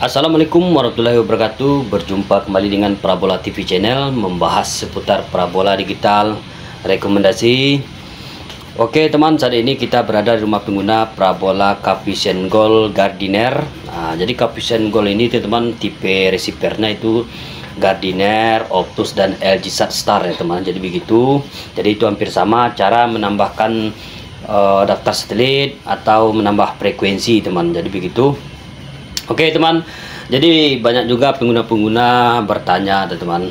Assalamualaikum warahmatullahi wabarakatuh. Berjumpa kembali dengan Parabola TV Channel, membahas seputar parabola digital rekomendasi. Oke teman, saat ini kita berada di rumah pengguna parabola Capucine Gold Gardiner. Jadi Capucine Gold ini teman, tipe receivernya itu Gardiner, Optus dan LG Star ya teman. Jadi begitu. Jadi itu hampir sama cara menambahkan daftar satelit atau menambah frekuensi teman. Jadi begitu. Oke teman, jadi banyak juga pengguna-pengguna bertanya teman,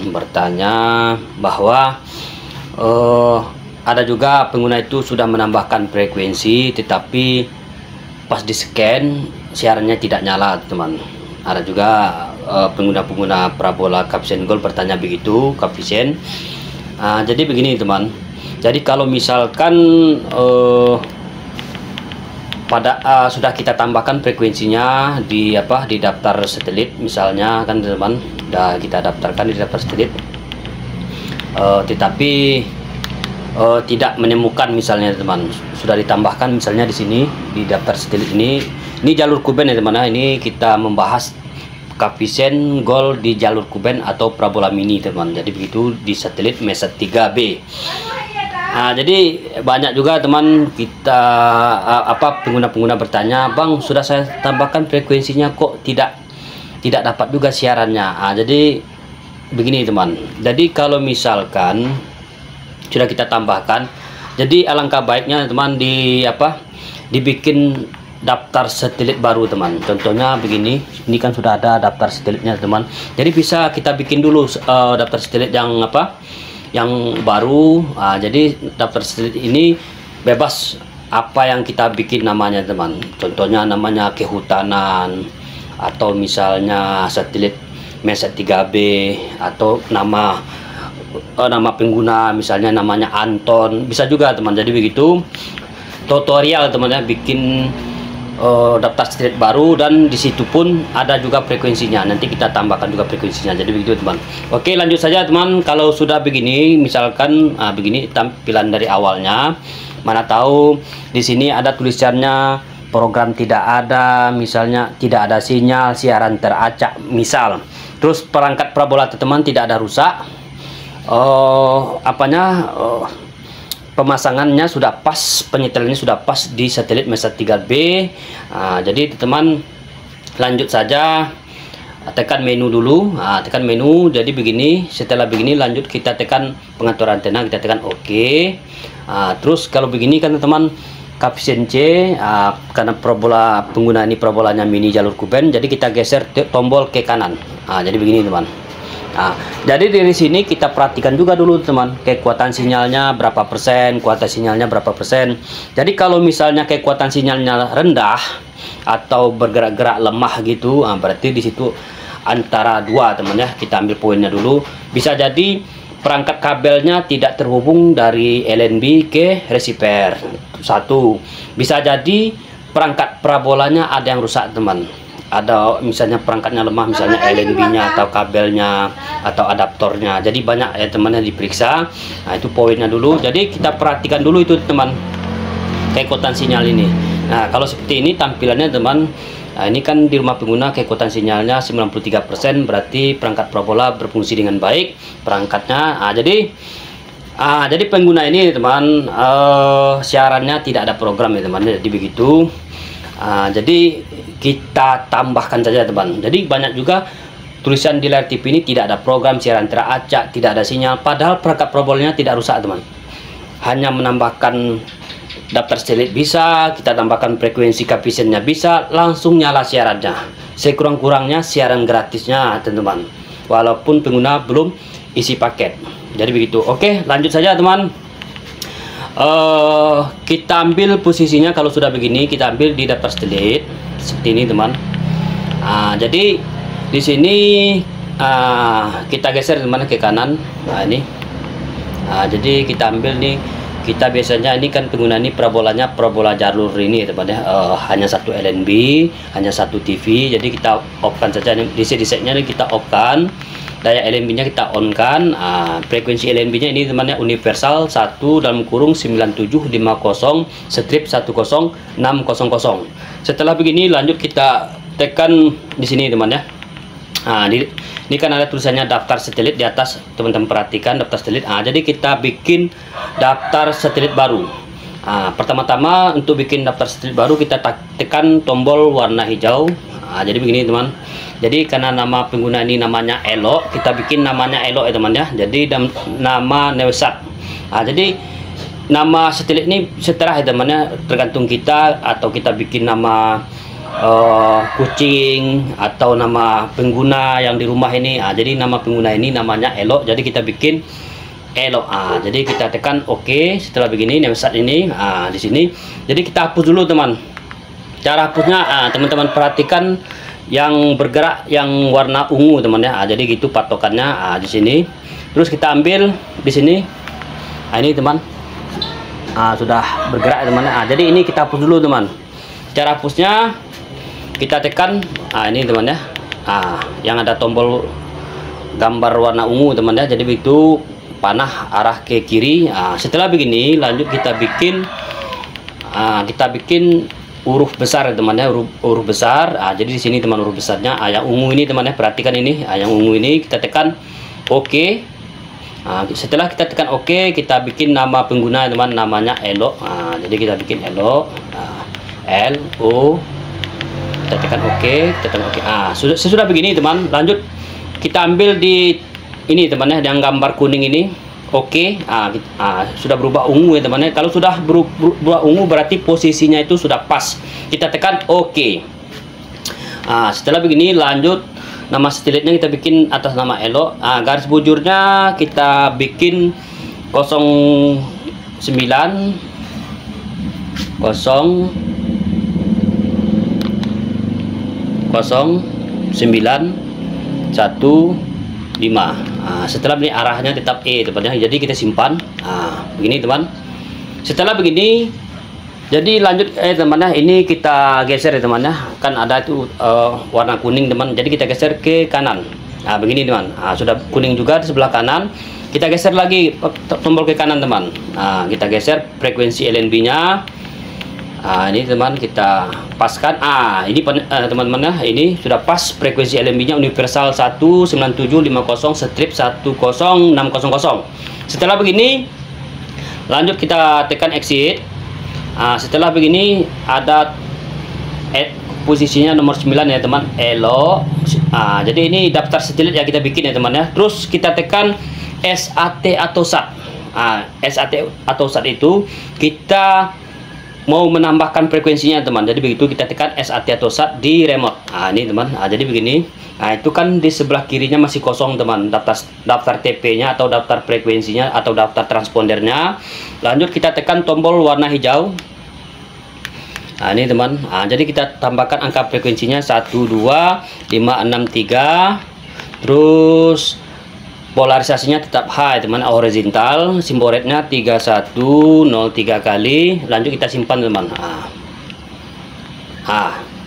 bahwa ada juga pengguna itu sudah menambahkan frekuensi tetapi pas di scan siarannya tidak nyala teman. Ada juga pengguna-pengguna parabola Capucine Gold bertanya begitu, Capucine. Jadi begini teman, jadi kalau misalkan sudah kita tambahkan frekuensinya di daftar satelit misalnya kan teman, sudah kita daftarkan di daftar satelit, tetapi tidak menemukan misalnya teman, sudah ditambahkan misalnya di sini di daftar satelit ini jalur kuben ya teman. Ini kita membahas Capucine Gold di jalur kuben atau parabola mini teman. Jadi begitu di satelit Meset 3B. Jadi banyak juga teman kita pengguna-pengguna bertanya, Bang, sudah saya tambahkan frekuensinya kok tidak dapat juga siarannya. Jadi begini teman, jadi kalau misalkan sudah kita tambahkan, jadi alangkah baiknya teman dibikin daftar satelit baru teman. Contohnya begini, ini kan sudah ada daftar satelitnya teman. Jadi bisa kita bikin dulu daftar satelit yang baru. Jadi daftar satelit ini bebas apa yang kita bikin namanya teman. Contohnya namanya kehutanan, atau misalnya satelit Meset 3B, atau nama pengguna misalnya namanya Anton, bisa juga teman. Jadi begitu tutorial teman ya, bikin daftar satelit baru, dan disitu pun ada juga frekuensinya, nanti kita tambahkan juga frekuensinya. Jadi begitu teman. Oke, lanjut saja teman. Kalau sudah begini misalkan begini tampilan dari awalnya, mana tahu di sini ada tulisannya program tidak ada, misalnya tidak ada sinyal, siaran teracak misal. Terus perangkat parabola teman tidak ada rusak, pemasangannya sudah pas, penyetelannya sudah pas di satelit Meset 3B. Jadi teman, lanjut saja, tekan menu dulu. Tekan menu. Jadi begini, setelah begini lanjut kita tekan pengaturan antena, kita tekan OK. Terus kalau begini kan teman, Capucine C, karena parabola pengguna ini parabolanya mini jalur kuben, jadi kita geser tombol ke kanan. Jadi begini teman. Jadi dari sini kita perhatikan juga dulu teman, kekuatan sinyalnya berapa persen, kuota sinyalnya berapa persen. Jadi kalau misalnya kekuatan sinyalnya rendah atau bergerak-gerak lemah gitu, berarti di situ antara dua teman ya. Kita ambil poinnya dulu. Bisa jadi perangkat kabelnya tidak terhubung dari LNB ke receiver. Satu, bisa jadi perangkat parabolanya ada yang rusak teman. Ada misalnya perangkatnya lemah, misalnya LNB-nya atau kabelnya atau adaptornya. Jadi banyak ya teman yang diperiksa. Itu poinnya dulu. Jadi kita perhatikan dulu itu teman, kekuatan sinyal ini. Kalau seperti ini tampilannya teman. Ini kan di rumah pengguna kekuatan sinyalnya 93%, berarti perangkat parabola berfungsi dengan baik perangkatnya. Jadi pengguna ini teman, siarannya tidak ada program ya teman. Jadi begitu. Jadi kita tambahkan saja teman. Jadi banyak juga tulisan di layar TV ini tidak ada program, siaran teracak, tidak ada sinyal, padahal perangkat parabolanya tidak rusak teman. Hanya menambahkan daftar satelit bisa, kita tambahkan frekuensi Capucine-nya bisa, langsung nyala siarannya. Sekurang-kurangnya siaran gratisnya teman-teman, walaupun pengguna belum isi paket. Jadi begitu. Oke, lanjut saja teman. Kita ambil posisinya, kalau sudah begini kita ambil di daftar satelit seperti ini teman. Jadi di sini kita geser teman ke kanan. Ini jadi kita ambil nih, kita biasanya ini kan pengguna ini parabolanya parabola jalur ini teman ya, hanya satu LNB, hanya satu TV. Jadi kita off kan saja, DC-nya kita off kan, daya LNB-nya kita on kan. Frekuensi LNB-nya ini temannya universal 1/9750 strip 10600. Setelah begini lanjut kita tekan di sini teman ya. Nah, ini kan ada tulisannya daftar satelit di atas, teman-teman perhatikan daftar satelit. Jadi kita bikin daftar satelit baru. Pertama-tama untuk bikin daftar satelit baru kita tekan tombol warna hijau. Jadi begini teman. Jadi karena nama pengguna ini namanya Elo, kita bikin namanya Elo ya teman ya. Jadi nama Newsat. Jadi nama satelit ini setelah ya temannya tergantung kita, atau kita bikin nama kucing atau nama pengguna yang di rumah ini. Jadi nama pengguna ini namanya Elo, jadi kita bikin Elo. Jadi kita tekan OK. Setelah begini Newsat ini di sini. Jadi kita hapus dulu teman. Cara hapusnya teman-teman perhatikan yang bergerak yang warna ungu teman ya. Jadi gitu patokannya di sini. Terus kita ambil di sini. Ini teman. Sudah bergerak teman. Jadi ini kita hapus dulu teman. Cara hapusnya kita tekan ini teman ya. Yang ada tombol gambar warna ungu teman ya. Jadi begitu panah arah ke kiri. Setelah begini lanjut kita bikin huruf besar teman ya, huruf besar. Jadi di sini teman huruf besarnya yang ungu ini teman ya, perhatikan ini yang ungu ini kita tekan OK. Setelah kita tekan OK, kita bikin nama pengguna teman, namanya Elo. Jadi kita bikin Elo, LO, kita tekan OK, sesudah begini teman, lanjut kita ambil di ini teman ya, yang gambar kuning ini. OK, sudah berubah ungu ya teman ya. Kalau sudah berubah ungu berarti posisinya itu sudah pas. Kita tekan OK. Setelah begini lanjut nama satelitnya kita bikin atas nama Elo. Garis bujurnya kita bikin 09 0915. Setelah ini arahnya tetap E teman-teman. Jadi kita simpan. Begini teman. Setelah begini, jadi lanjut teman-teman. Ini kita geser ya teman-teman. Kan ada itu warna kuning teman. Jadi kita geser ke kanan. Begini teman. Sudah kuning juga di sebelah kanan. Kita geser lagi tombol ke kanan teman. Kita geser frekuensi LNB-nya. Ini teman kita paskan. Ini teman-teman ya, ini sudah pas frekuensi LNB-nya universal 19750/10600. Setelah begini lanjut kita tekan exit. Setelah begini ada posisinya nomor 9 ya teman, Elo. Jadi ini daftar satelit yang kita bikin ya teman ya. Terus kita tekan SAT atau SAT. SAT atau SAT itu kita mau menambahkan frekuensinya teman. Jadi begitu kita tekan SAT atau SAT di remote. Ini teman. Jadi begini. Itu kan di sebelah kirinya masih kosong teman, daftar TP-nya atau daftar frekuensinya atau daftar transpondernya. Lanjut kita tekan tombol warna hijau. Ini teman. Jadi kita tambahkan angka frekuensinya 12563. Terus polarisasinya tetap high teman, horizontal. Simbol rate-nya 3103 kali. Lanjut kita simpan teman.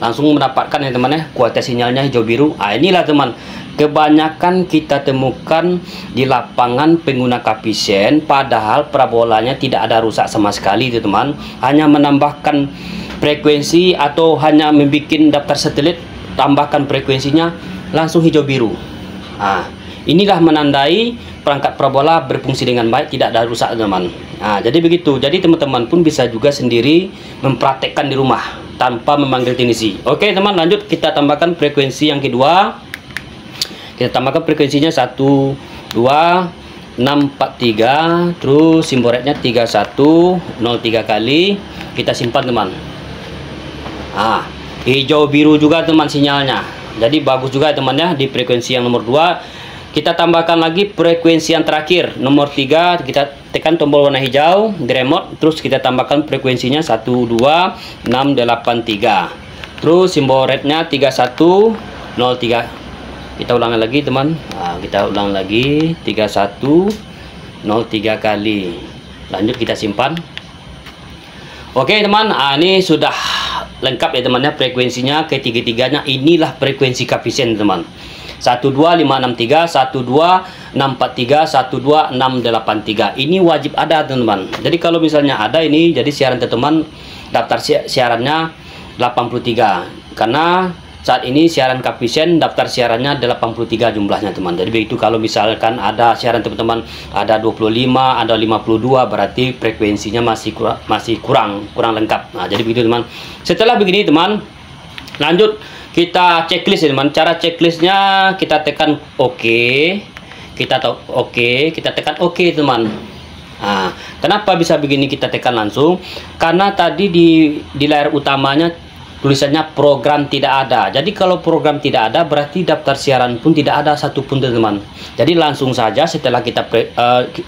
Langsung mendapatkan ya teman ya, kualitas sinyalnya hijau biru. Inilah teman, kebanyakan kita temukan di lapangan pengguna Capisen, padahal parabolanya tidak ada rusak sama sekali itu teman. Hanya menambahkan frekuensi atau hanya membuat daftar satelit, tambahkan frekuensinya langsung hijau biru. Inilah menandai perangkat parabola berfungsi dengan baik, tidak ada rusak teman. Jadi begitu. Jadi teman-teman pun bisa juga sendiri mempraktekkan di rumah tanpa memanggil teknisi. Oke teman, lanjut kita tambahkan frekuensi yang kedua. Kita tambahkan frekuensinya 12643. Terus simbol rate-nya 3103 kali. Kita simpan teman. Hijau biru juga teman sinyalnya. Jadi bagus juga teman ya di frekuensi yang nomor 2. Kita tambahkan lagi frekuensi yang terakhir nomor 3. Kita tekan tombol warna hijau di remote. Terus kita tambahkan frekuensinya 12683. Terus simbol rate-nya 3103. Kita ulangi lagi teman. Kita ulang lagi 3103 kali. Lanjut kita simpan. Oke teman, ini sudah lengkap ya teman ya frekuensinya, ketiga-tiganya. Inilah frekuensi Capisen teman. 12563, 12643, 12683. Ini wajib ada teman-teman. Jadi kalau misalnya ada ini, jadi siaran teman-teman daftar siarannya 83. Karena saat ini siaran Kapisen daftar siarannya 83 jumlahnya teman. Jadi begitu, kalau misalkan ada siaran teman-teman ada 25, ada 52, berarti frekuensinya masih kurang lengkap. Nah, jadi begitu teman. Setelah begini teman, lanjut kita checklist ya teman. Cara checklistnya kita tekan OK, kita tekan OK teman. Nah, kenapa bisa begini kita tekan langsung? Karena tadi di layar utamanya tulisannya program tidak ada. Jadi kalau program tidak ada, berarti daftar siaran pun tidak ada satupun teman. Jadi langsung saja setelah kita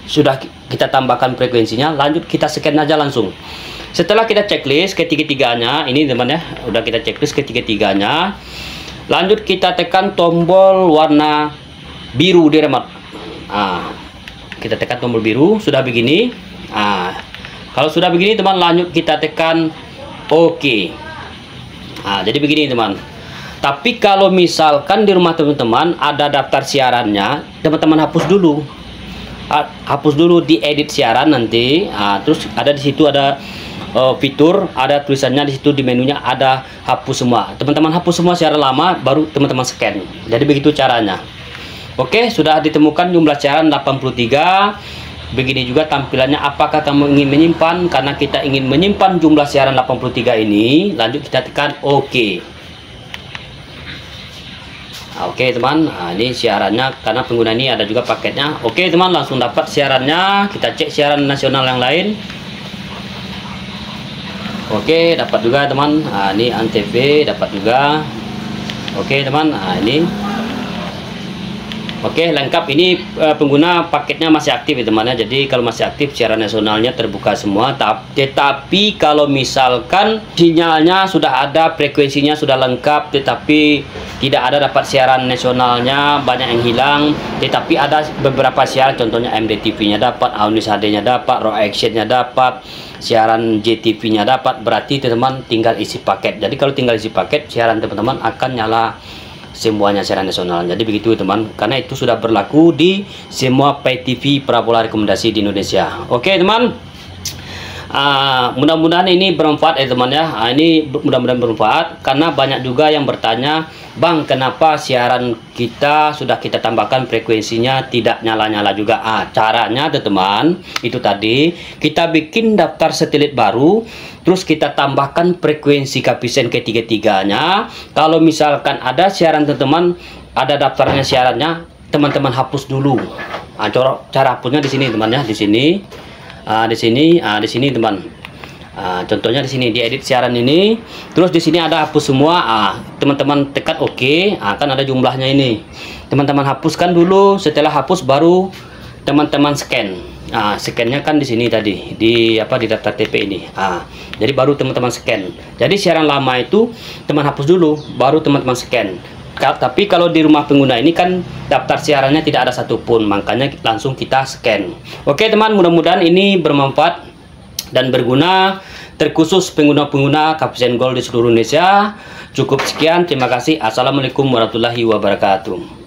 sudah kita tambahkan frekuensinya, lanjut kita scan aja langsung. Setelah kita checklist ketiga-tiganya, ini teman ya, udah kita checklist ketiga-tiganya. Lanjut kita tekan tombol warna biru di remote. Kita tekan tombol biru, sudah begini. Kalau sudah begini teman, lanjut kita tekan OK. Jadi begini teman. Tapi kalau misalkan di rumah teman-teman ada daftar siarannya, teman-teman hapus dulu. Hapus dulu di edit siaran nanti. Terus ada di situ ada fitur, ada tulisannya di situ di menunya ada hapus semua. Teman-teman hapus semua siaran lama, baru teman-teman scan. Jadi begitu caranya. Oke, sudah ditemukan jumlah siaran 83. Begini juga tampilannya, apakah kamu ingin menyimpan? Karena kita ingin menyimpan jumlah siaran 83 ini, lanjut kita tekan OK. Oke teman, ini siarannya, karena pengguna ini ada juga paketnya. Oke teman, langsung dapat siarannya. Kita cek siaran nasional yang lain. Oke, dapat juga teman. Ini Antv dapat juga. Oke teman, ini oke, lengkap. Ini pengguna paketnya masih aktif ya teman ya. Jadi kalau masih aktif, siaran nasionalnya terbuka semua. Tetapi kalau misalkan sinyalnya sudah ada, frekuensinya sudah lengkap, tetapi tidak ada dapat siaran nasionalnya, banyak yang hilang. Tetapi ada beberapa siaran, contohnya MDTV-nya dapat, Aunis HD-nya dapat, Raw Action-nya dapat, siaran JTV-nya dapat. Berarti teman-teman tinggal isi paket. Jadi kalau tinggal isi paket, siaran teman-teman akan nyala semuanya siaran nasional. Jadi begitu teman, karena itu sudah berlaku di semua pay TV parabola rekomendasi di Indonesia. Oke teman, mudah-mudahan ini bermanfaat ya teman ya. Ini mudah-mudahan bermanfaat, karena banyak juga yang bertanya, Bang, kenapa siaran kita sudah kita tambahkan frekuensinya tidak nyala-nyala juga? Caranya teman, itu tadi kita bikin daftar satelit baru, terus kita tambahkan frekuensi Kapisen ketiga-tiganya. Kalau misalkan ada siaran teman-teman, ada daftarnya siarannya, teman-teman hapus dulu. Cara hapusnya di sini teman ya, di sini, di sini teman. Contohnya di sini di edit siaran ini, terus di sini ada hapus semua. Teman-teman tekan OK, kan ada jumlahnya ini. Teman-teman hapuskan dulu. Setelah hapus baru teman-teman scan. Scannya kan di sini tadi di daftar TP ini. Jadi baru teman-teman scan. Jadi siaran lama itu teman hapus dulu, baru teman-teman scan. Tapi kalau di rumah pengguna ini kan daftar siarannya tidak ada satupun, makanya langsung kita scan. Oke teman, mudah-mudahan ini bermanfaat dan berguna, terkhusus pengguna-pengguna Kapisen Gold di seluruh Indonesia. Cukup sekian, terima kasih. Assalamualaikum warahmatullahi wabarakatuh.